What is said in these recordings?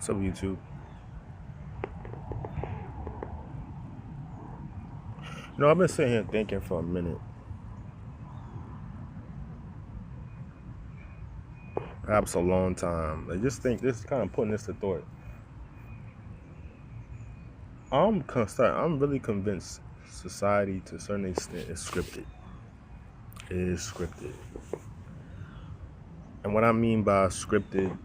What's up, YouTube? I've been sitting here thinking for a minute. Perhaps a long time. I just think this is kind of putting this to thought. I'm really convinced society, to a certain extent, is scripted. It is scripted. And what I mean by scripted,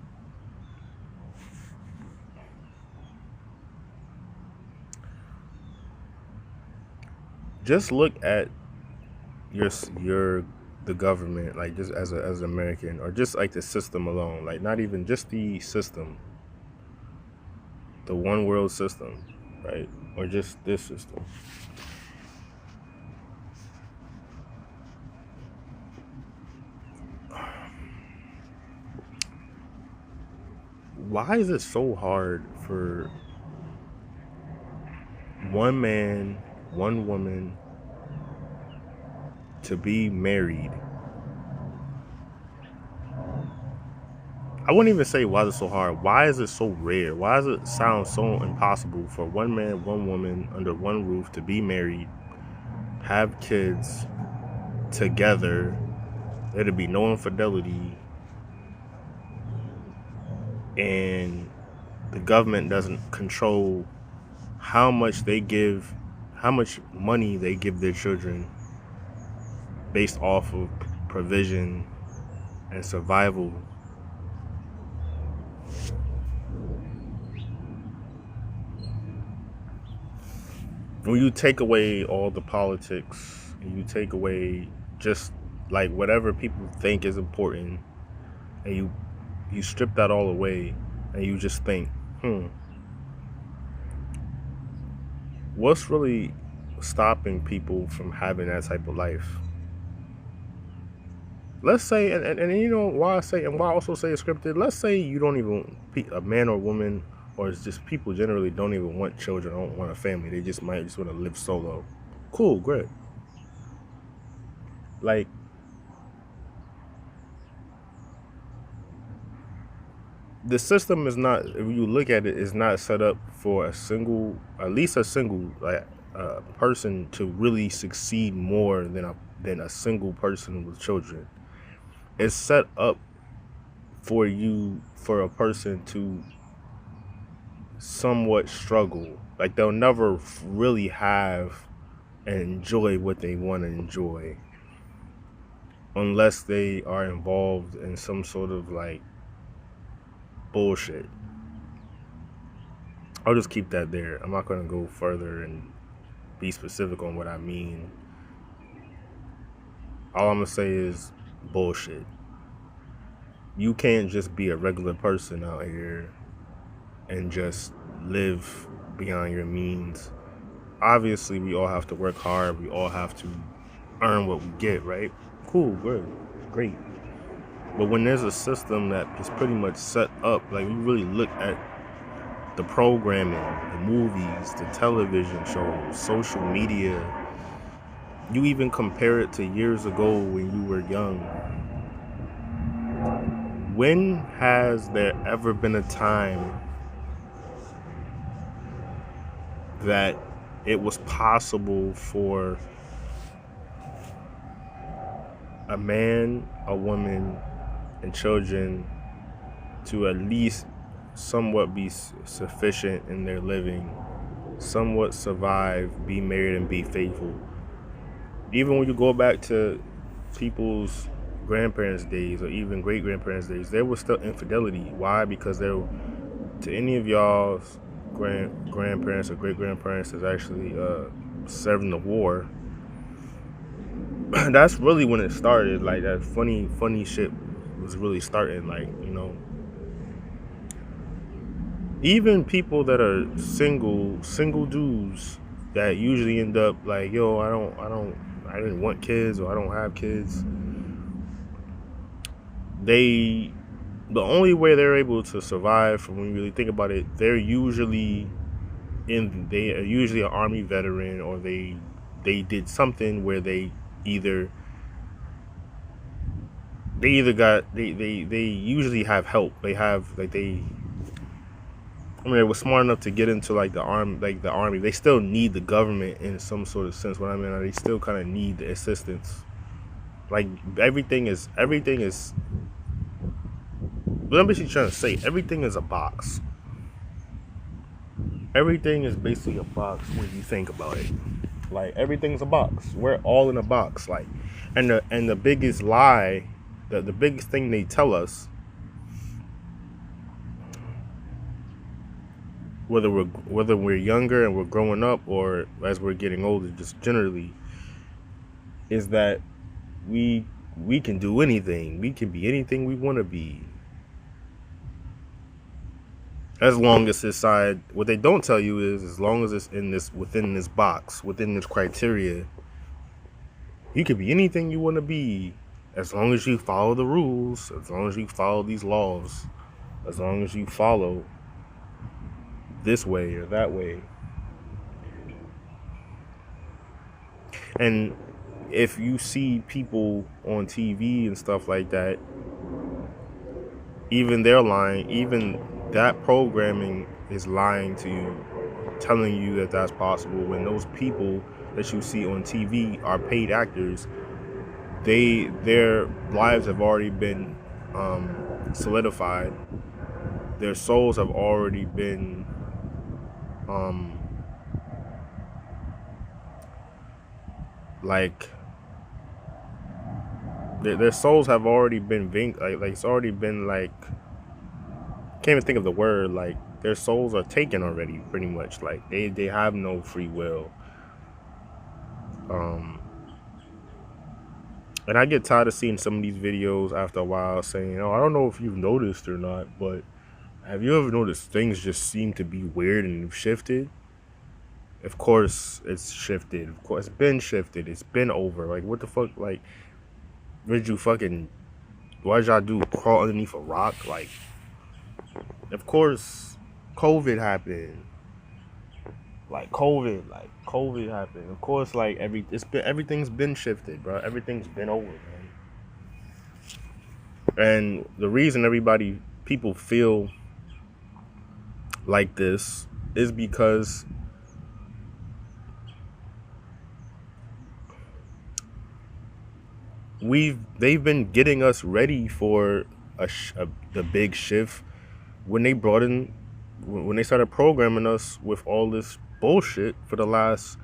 just look at your the government, like just as an American, or just like the system alone, like not even just the system, the one world system, right? Or just this system. Why is it so hard for one man, one woman to be married? I wouldn't even say why is it so hard. Why is it so rare? Why does it sound so impossible for one man, one woman under one roof to be married, have kids together? There'd be no infidelity, and the government doesn't control how much money they give their children based off of provision and survival. When you take away all the politics, and you take away just like whatever people think is important, and you strip that all away, and you just think, what's really stopping people from having that type of life? Let's say, and you know why I say, and why I also say it's scripted. Let's say you don't even, a man or woman, or it's just people generally don't even want children, don't want a family. They just might just want to live solo. Cool, great. Like, the system is not, if you look at it, is not set up for at least a single person to really succeed more than a single person with children. It's set up for a person to somewhat struggle. Like, they'll never really have and enjoy what they want to enjoy unless they are involved in some sort of like bullshit. I'll just keep that there. I'm not going to go further and be specific on what I mean. All I'm going to say is bullshit. You can't just be a regular person out here and just live beyond your means. Obviously, we all have to work hard. We all have to earn what we get, right? Cool, good, great. But when there's a system that is pretty much set up, like, you really look at the programming, the movies, the television shows, social media, you even compare it to years ago when you were young. When has there ever been a time that it was possible for a man, a woman, and children to at least somewhat be sufficient in their living, somewhat survive, be married, and be faithful? Even when you go back to people's grandparents' days or even great-grandparents' days, there was still infidelity. Why? Because to any of y'all's grandparents or great-grandparents that's actually serving the war, that's really when it started. Like, that funny shit was really starting. Like, even people that are single dudes that usually end up like, yo, I didn't want kids, or I don't have kids. The only way they're able to survive, from when you really think about it, they are usually an army veteran, or they did something where they either got they usually have help. They have, like, I mean, they were smart enough to get into like the army. They still need the government in some sort of sense. What I mean, they still kind of need the assistance. Like everything is. What I'm basically trying to say, everything is a box. Everything is basically a box when you think about it. Like everything's a box. We're all in a box. Like, and the biggest lie, the biggest thing they tell us, whether we're younger and we're growing up or as we're getting older, just generally, is that we can do anything. We can be anything we want to be. As long as it's side, what they don't tell you is, as long as it's within this box, within this criteria, you can be anything you want to be, as long as you follow the rules, as long as you follow these laws, as long as you follow this way or that way. And if you see people on TV and stuff like that, even they're lying, even that programming is lying to you, telling you that that's possible, when those people that you see on TV are paid actors. Their lives have already been solidified. Their souls have already been like their souls have already been like it's already been like, can't even think of the word, like their souls are taken already, pretty much. Like they have no free will. And I get tired of seeing some of these videos after a while saying, "Oh, I don't know if you've noticed or not, but have you ever noticed things just seem to be weird and have shifted?" Of course it's shifted. Of course it's been shifted. It's been over. Like, what the fuck? Like, why'd y'all do crawl underneath a rock? Like, of course COVID happened. Like COVID happened. Of course, like everything's been shifted, bro. Everything's been over, man. And the reason people feel like this is because they've been getting us ready for the big shift when they started programming us with all this bullshit for the last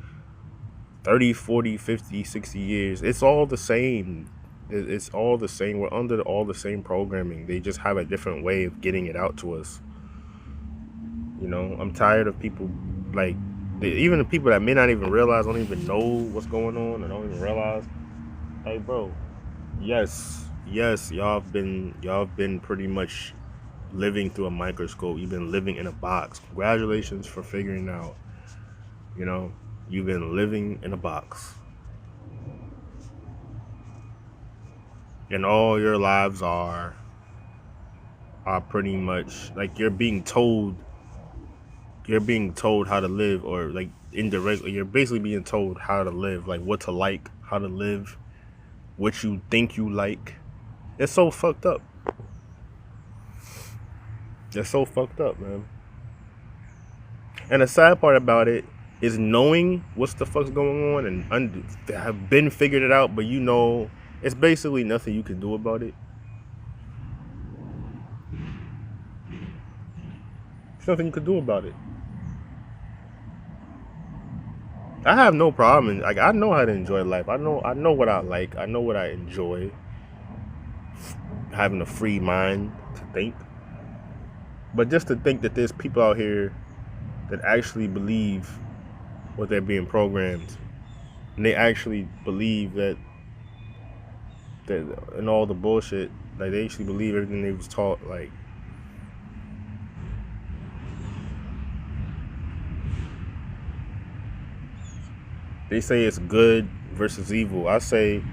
30, 40, 50, 60 years. It's all the same. It's all the same. We're under all the same programming. They just have a different way of getting it out to us. You know, I'm tired of people, like, even the people that may not even realize, don't even know what's going on, and don't even realize, hey, bro, yes, y'all have been pretty much living through a microscope. You've been living in a box. Congratulations for figuring out. You know, you've been living in a box. And all your lives are pretty much like you're being told how to live, or like indirectly you're basically being told how to live, like what to like, how to live, what you think you like. It's so fucked up. It's so fucked up, man. And the sad part about it is knowing what's the fuck's going on and have been figured it out, but you know it's basically nothing you can do about it. There's nothing you can do about it. I have no problem. Like, I know how to enjoy life. I know what I like. I know what I enjoy. Having a free mind to think. But just to think that there's people out here that actually believe what they're being programmed, and they actually believe that and all the bullshit, like they actually believe everything they was taught, like. They say it's good versus evil. I say,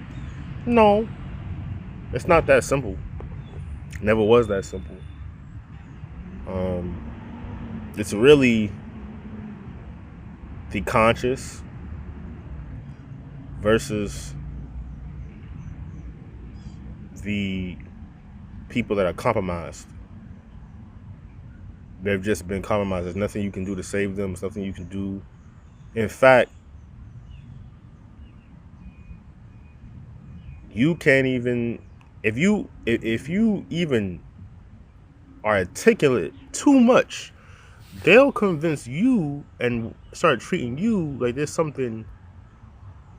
no, it's not that simple. Never was that simple. It's really the conscious versus the people that are compromised. They've just been compromised. There's nothing you can do to save them. There's nothing you can do. In fact, you can't even, if you even are articulate too much, they'll convince you and start treating you like there's something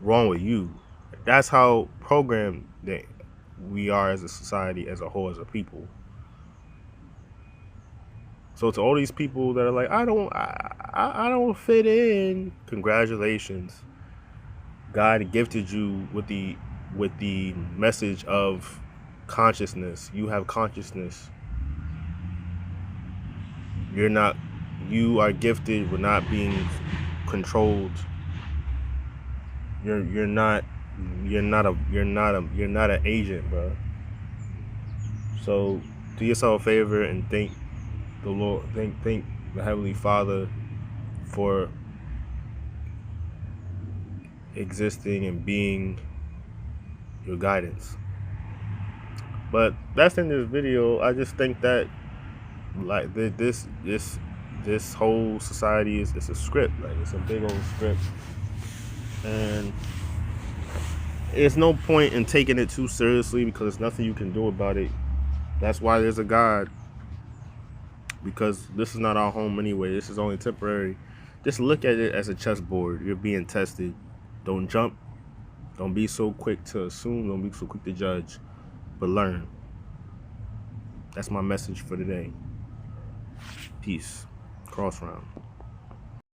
wrong with you. That's how programmed that we are as a society, as a whole, as a people. So to all these people that are like, I don't fit in, congratulations. God gifted you with the message of consciousness. You have consciousness. You are gifted with not being controlled. You're not an agent, bro. So do yourself a favor and thank the Lord, thank the Heavenly Father for existing and being your guidance. But that's in this video. I just think that like this whole society is a script. Like it's a big old script, and there's no point in taking it too seriously because there's nothing you can do about it. That's why there's a God, because this is not our home anyway. This is only temporary. Just look at it as a chessboard. You're being tested. Don't jump. Don't be so quick to assume. Don't be so quick to judge. But learn. That's my message for today. Peace. Cross round.